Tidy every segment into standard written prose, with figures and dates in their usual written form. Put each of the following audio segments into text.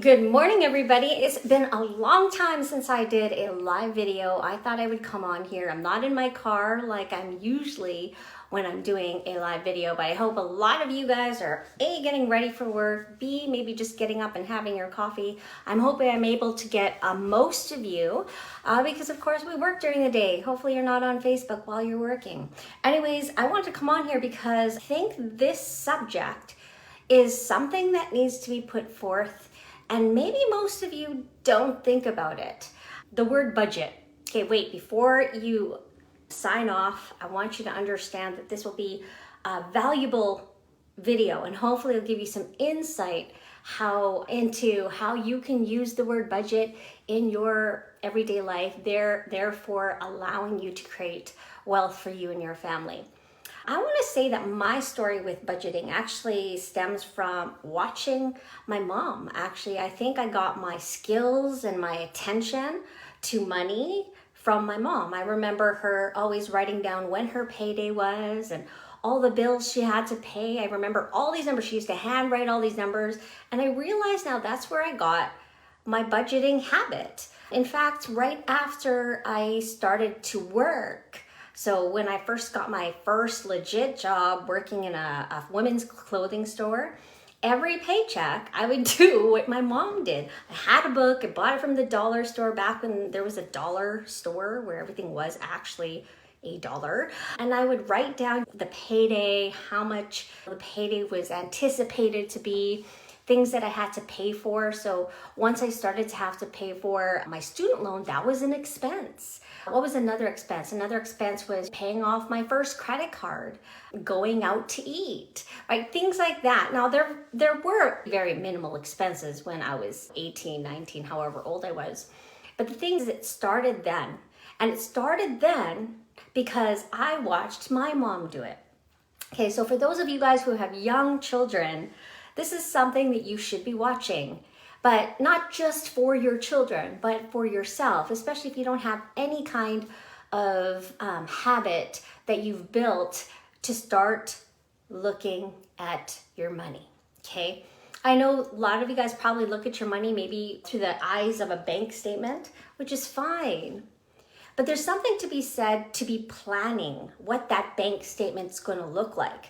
Good morning, everybody. It's been a long time since I did a live video. I thought I would come on here. I'm not in my car like I'm usually when I'm doing a live video, but I hope a lot of you guys are A, getting ready for work, B, maybe just getting up and having your coffee. I'm hoping I'm able to get most of you because of course we work during the day. Hopefully you're not on Facebook while you're working. Anyways, I want to come on here because I think this subject is something that needs to be put forth, and maybe most of you don't think about it. The word budget. Okay, wait, before you sign off, I want you to understand that this will be a valuable video, and hopefully it'll give you some insight into how you can use the word budget in your everyday life, therefore allowing you to create wealth for you and your family. I want to say that my story with budgeting actually stems from watching my mom. Actually, I think I got my skills and my attention to money from my mom. I remember her always writing down when her payday was and all the bills she had to pay. I remember all these numbers. She used to handwrite all these numbers. And I realize now that's where I got my budgeting habit. In fact, right after I started to work, so when I first got my first legit job working in a women's clothing store, every paycheck I would do what my mom did. I had a book, I bought it from the dollar store back when there was a dollar store where everything was actually $1. And I would write down the payday, how much the payday was anticipated to be, things that I had to pay for. So once I started to have to pay for my student loan, that was an expense. What was another expense? Another expense was paying off my first credit card, going out to eat, right? Things like that. Now, there were very minimal expenses when I was 18, 19, however old I was. But the thing is, it started then. And it started then because I watched my mom do it. Okay, so for those of you guys who have young children, this is something that you should be watching. But not just for your children, but for yourself, especially if you don't have any kind of habit that you've built to start looking at your money, okay? I know a lot of you guys probably look at your money maybe through the eyes of a bank statement, which is fine. But there's something to be said to be planning what that bank statement's gonna look like.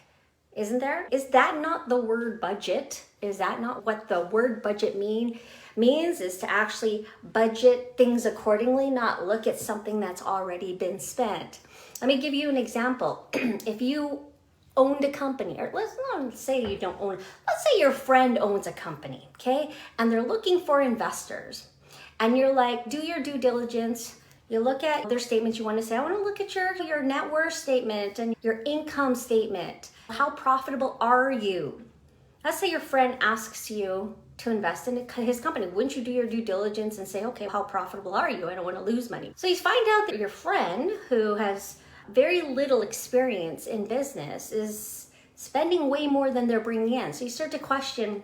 Isn't there? Is that not the word budget? Is that not what the word budget means? Is to actually budget things accordingly, not look at something that's already been spent. Let me give you an example. If you owned a company, or let's not say you don't own, let's say your friend owns a company, okay? And they're looking for investors. And you're like, do your due diligence. You look at their statements, you want to say, I want to look at your net worth statement and your income statement. How profitable are you? Let's say your friend asks you to invest in his company. Wouldn't you do your due diligence and say, okay, how profitable are you? I don't want to lose money. So you find out that your friend, who has very little experience in business, is spending way more than they're bringing in. So you start to question,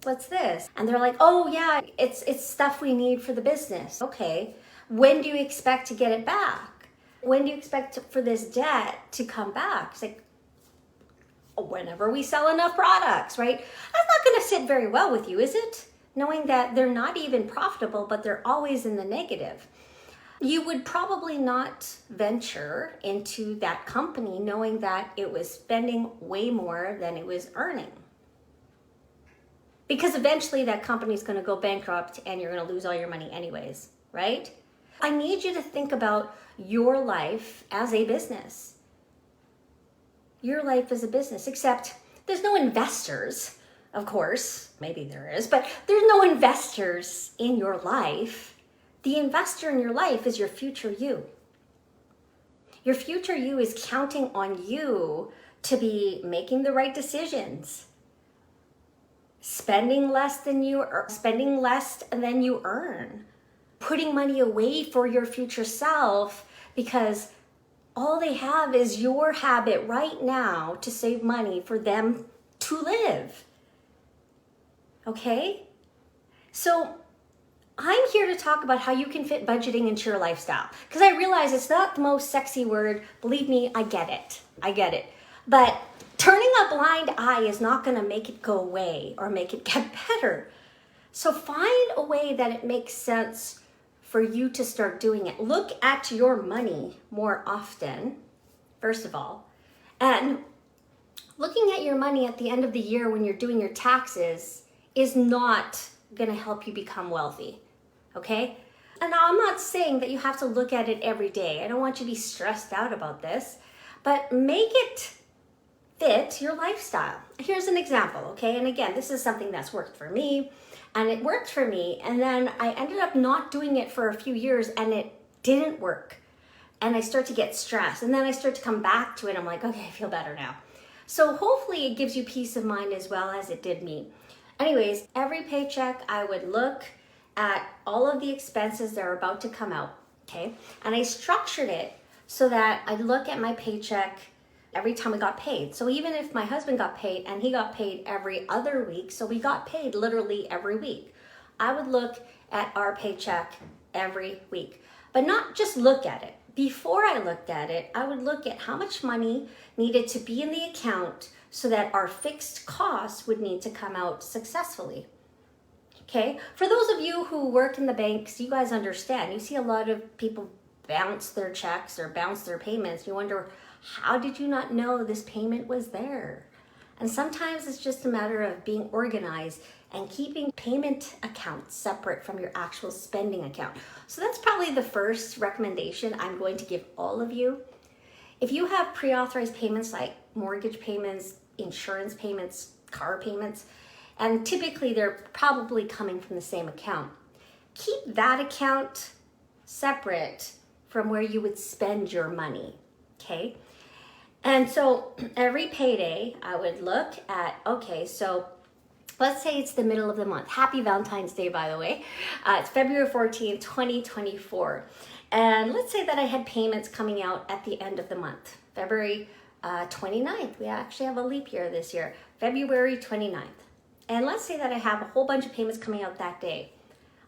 what's this? And they're like, oh yeah, it's stuff we need for the business. Okay. When do you expect to get it back? When do you expect for this debt to come back? It's like, whenever we sell enough products, right? That's not going to sit very well with you, is it? Knowing that they're not even profitable, but they're always in the negative. You would probably not venture into that company knowing that it was spending way more than it was earning. Because eventually that company is going to go bankrupt and you're going to lose all your money anyways, right? I need you to think about your life as a business. Your life as a business, except there's no investors, of course, maybe there is, but there's no investors in your life. The investor in your life is your future you. Your future you is counting on you to be making the right decisions, spending less than you earn, putting money away for your future self, because all they have is your habit right now to save money for them to live. Okay? So I'm here to talk about how you can fit budgeting into your lifestyle, because I realize it's not the most sexy word. Believe me, I get it. But turning a blind eye is not going to make it go away or make it get better. So find a way that it makes sense for you to start doing it. Look at your money more often, first of all. And looking at your money at the end of the year when you're doing your taxes is not gonna help you become wealthy, okay? And now I'm not saying that you have to look at it every day. I don't want you to be stressed out about this, but make it fit your lifestyle. Here's an example, okay? And again, this is something that's worked for me, and it worked for me, and then I ended up not doing it for a few years and it didn't work. And I start to get stressed, and then I start to come back to it. I'm like, okay, I feel better now. So hopefully it gives you peace of mind as well as it did me. Anyways, every paycheck I would look at all of the expenses that are about to come out, okay? And I structured it so that I look at my paycheck every time we got paid. So even if my husband got paid and he got paid every other week, so we got paid literally every week, I would look at our paycheck every week. But not just look at it. Before I looked at it, I would look at how much money needed to be in the account so that our fixed costs would need to come out successfully. Okay? For those of you who work in the banks, you guys understand. You see a lot of people bounce their checks or bounce their payments. You wonder, how did you not know this payment was there? And sometimes it's just a matter of being organized and keeping payment accounts separate from your actual spending account. So that's probably the first recommendation I'm going to give all of you. If you have pre-authorized payments like mortgage payments, insurance payments, car payments, and typically they're probably coming from the same account, keep that account separate from where you would spend your money, okay? And so every payday, I would look at, okay, so let's say it's the middle of the month. Happy Valentine's Day, by the way. It's February 14th, 2024. And let's say that I had payments coming out at the end of the month, February 29th. We actually have a leap year this year, February 29th. And let's say that I have a whole bunch of payments coming out that day.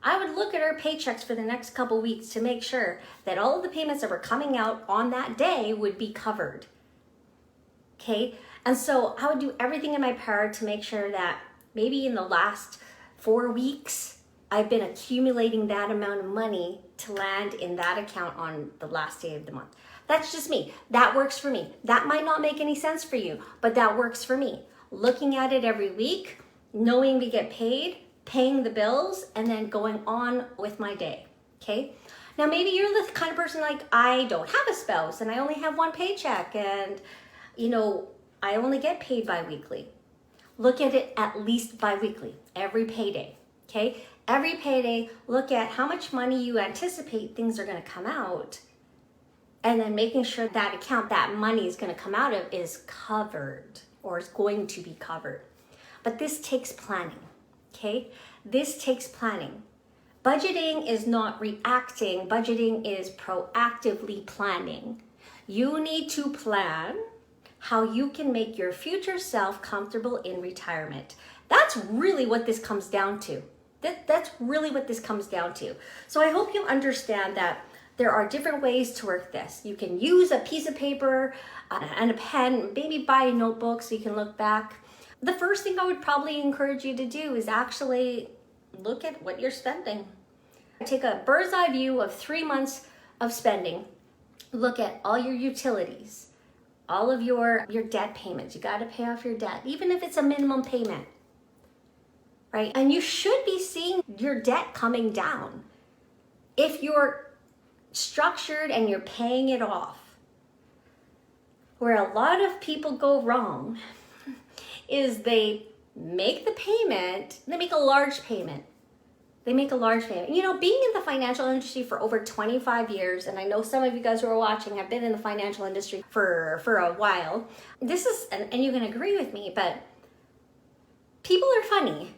I would look at our paychecks for the next couple weeks to make sure that all of the payments that were coming out on that day would be covered. Okay? And so I would do everything in my power to make sure that maybe in the last 4 weeks, I've been accumulating that amount of money to land in that account on the last day of the month. That's just me. That works for me. That might not make any sense for you, but that works for me. Looking at it every week, knowing we get paid, paying the bills, and then going on with my day, okay? Now, maybe you're the kind of person like, I don't have a spouse and I only have one paycheck and, you know, I only get paid bi-weekly. Look at it at least bi-weekly, every payday, okay? Every payday, look at how much money you anticipate things are gonna come out, and then making sure that account, that money is gonna come out of is covered or is going to be covered. But this takes planning, okay? This takes planning. Budgeting is not reacting, budgeting is proactively planning. You need to plan how you can make your future self comfortable in retirement. That's really what this comes down to. That's really what this comes down to. So I hope you understand that there are different ways to work this. You can use a piece of paper and a pen, maybe buy a notebook so you can look back. The first thing I would probably encourage you to do is actually look at what you're spending. Take a bird's eye view of 3 months of spending. Look at all your utilities, all of your debt payments. You got to pay off your debt, even if it's a minimum payment, right? And you should be seeing your debt coming down if you're structured and you're paying it off. Where a lot of people go wrong is they make the payment, they make a large payment. They make a large payment. You know, being in the financial industry for over 25 years, and I know some of you guys who are watching have been in the financial industry for a while. This is, and you can agree with me, but people are funny.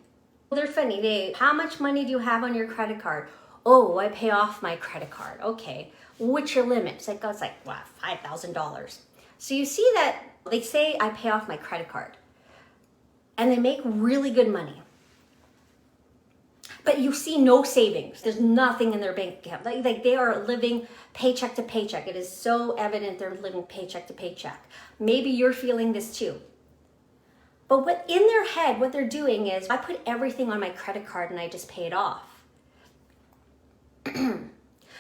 They're funny. How much money do you have on your credit card? Oh, I pay off my credit card. Okay. What's your limit? It's like, wow, $5,000. So you see that they say I pay off my credit card and they make really good money. But you see no savings. There's nothing in their bank account. Like they are living paycheck to paycheck. It is so evident they're living paycheck to paycheck. Maybe you're feeling this too. But what in their head, what they're doing is, I put everything on my credit card and I just pay it off.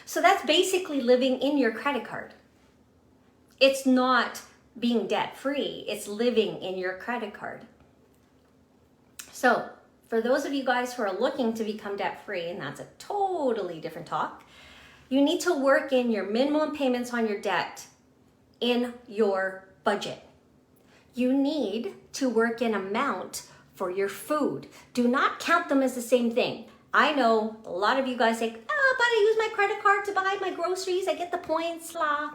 So that's basically living in your credit card. It's not being debt-free, it's living in your credit card. So for those of you guys who are looking to become debt-free, and that's a totally different talk, you need to work in your minimum payments on your debt in your budget. You need to work in amount for your food. Do not count them as the same thing. I know a lot of you guys say, oh, but I use my credit card to buy my groceries, I get the points, blah.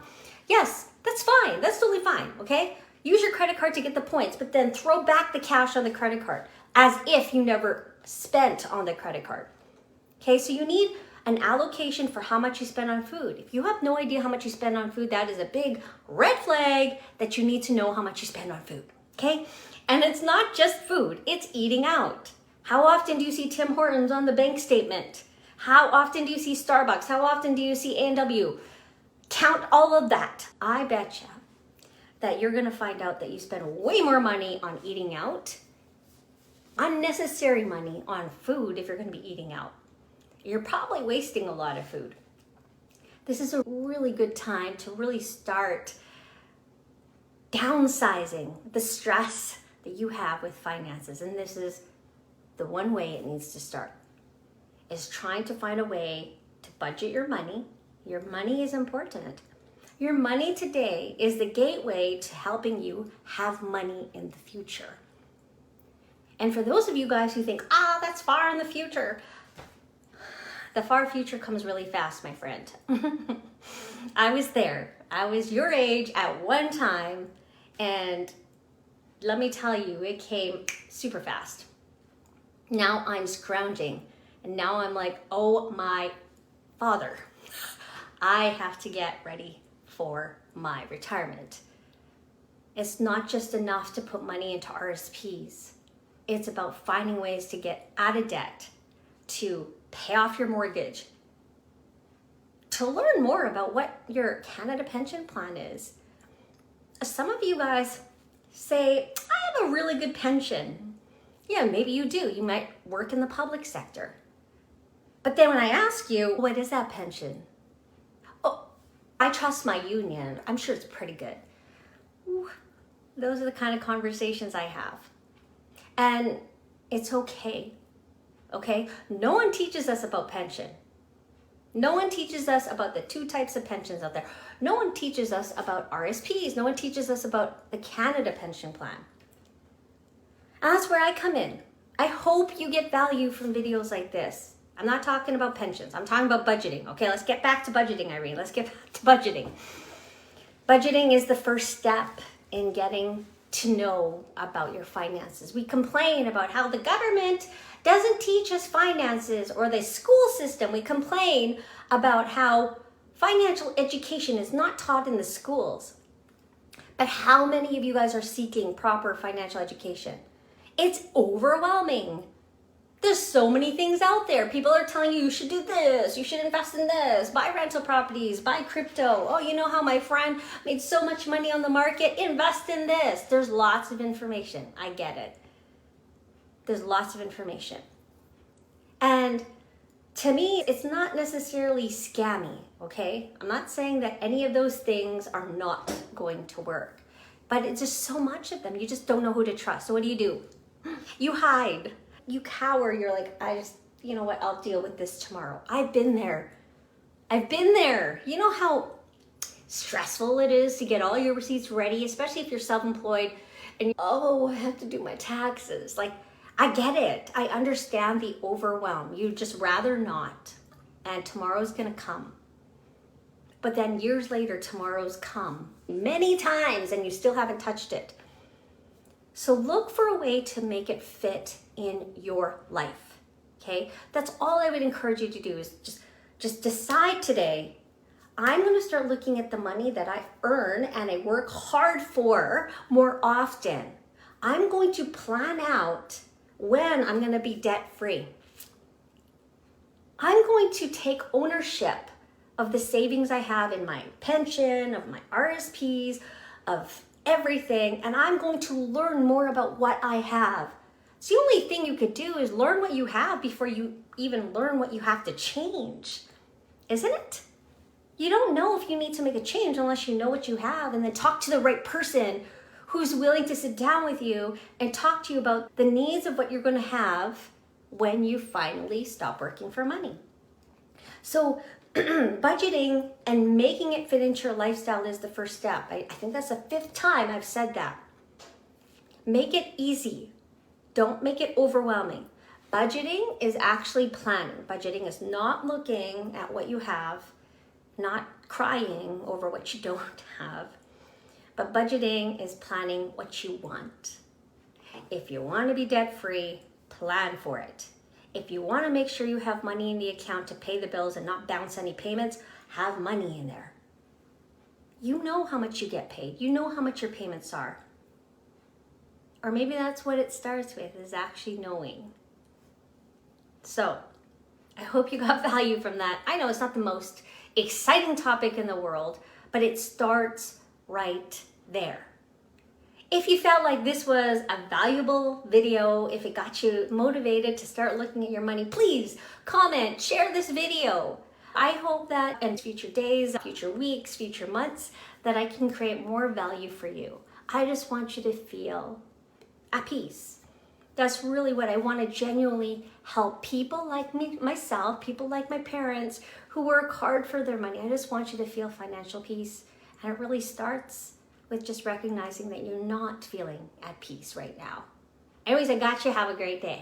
Yes, that's fine, that's totally fine, okay? Use your credit card to get the points, but then throw back the cash on the credit card as if you never spent on the credit card. Okay, so you need an allocation for how much you spend on food. If you have no idea how much you spend on food, that is a big red flag that you need to know how much you spend on food, okay? And it's not just food, it's eating out. How often do you see Tim Hortons on the bank statement? How often do you see Starbucks? How often do you see A&W? Count all of that. I betcha that you're gonna find out that you spend way more money on eating out, unnecessary money on food if you're gonna be eating out. You're probably wasting a lot of food. This is a really good time to really start downsizing the stress that you have with finances. And this is the one way it needs to start, is trying to find a way to budget your money. Your money is important. Your money today is the gateway to helping you have money in the future. And for those of you guys who think, that's far in the future, the far future comes really fast, my friend. I was there. I was your age at one time, and let me tell you, it came super fast. Now I'm scrounging, and now I'm like, oh my father, I have to get ready for my retirement. It's not just enough to put money into RSPs. It's about finding ways to get out of debt, to pay off your mortgage, to learn more about what your Canada pension plan is. Some of you guys say, I have a really good pension. Yeah, maybe you do. You might work in the public sector. But then when I ask you, what is that pension? Oh, I trust my union. I'm sure it's pretty good. Ooh, those are the kind of conversations I have. And it's okay. Okay? No one teaches us about pension. No one teaches us about the two types of pensions out there. No one teaches us about RSPs. No one teaches us about the Canada pension plan. And that's where I come in. I hope you get value from videos like this. I'm not talking about pensions. I'm talking about budgeting. Okay, let's get back to budgeting, Irene. Let's get back to budgeting. Budgeting is the first step in getting to know about your finances. We complain about how the government doesn't teach us finances, or the school system. We complain about how financial education is not taught in the schools. But how many of you guys are seeking proper financial education? It's overwhelming. There's so many things out there. People are telling you should do this, you should invest in this, buy rental properties, buy crypto. Oh, you know how my friend made so much money on the market? Invest in this. There's lots of information. I get it. There's lots of information. And to me, it's not necessarily scammy, okay? I'm not saying that any of those things are not going to work, but it's just so much of them. You just don't know who to trust. So what do? You hide. You cower. You're like, you know what? I'll deal with this tomorrow. I've been there. You know how stressful it is to get all your receipts ready, especially if you're self-employed and I have to do my taxes. Like, I get it. I understand the overwhelm. You'd just rather not. And tomorrow's gonna come. But then years later, tomorrow's come many times and you still haven't touched it. So look for a way to make it fit in your life, okay? That's all I would encourage you to do, is just decide today, I'm gonna start looking at the money that I earn and I work hard for more often. I'm going to plan out when I'm gonna be debt-free. I'm going to take ownership of the savings I have in my pension, of my RSPs, of everything, and I'm going to learn more about what I have. It's the only thing you could do is learn what you have before you even learn what you have to change, isn't it? You don't know if you need to make a change unless you know what you have, and then talk to the right person who's willing to sit down with you and talk to you about the needs of what you're going to have when you finally stop working for money. So budgeting and making it fit into your lifestyle is the first step. I think that's the 5th time I've said that. Make it easy. Don't make it overwhelming. Budgeting is actually planning. Budgeting is not looking at what you have, not crying over what you don't have. But budgeting is planning what you want. If you want to be debt-free, plan for it. If you want to make sure you have money in the account to pay the bills and not bounce any payments, have money in there. You know how much you get paid. You know how much your payments are. Or maybe that's what it starts with, is actually knowing. So, I hope you got value from that. I know it's not the most exciting topic in the world, but it starts right there. If you felt like this was a valuable video, if it got you motivated to start looking at your money, please comment, share this video. I hope that in future days, future weeks, future months, that I can create more value for you. I just want you to feel at peace. That's really what I want to genuinely help people like me, myself, people like my parents who work hard for their money. I just want you to feel financial peace. And it really starts with just recognizing that you're not feeling at peace right now. Anyways, I got you. Have a great day.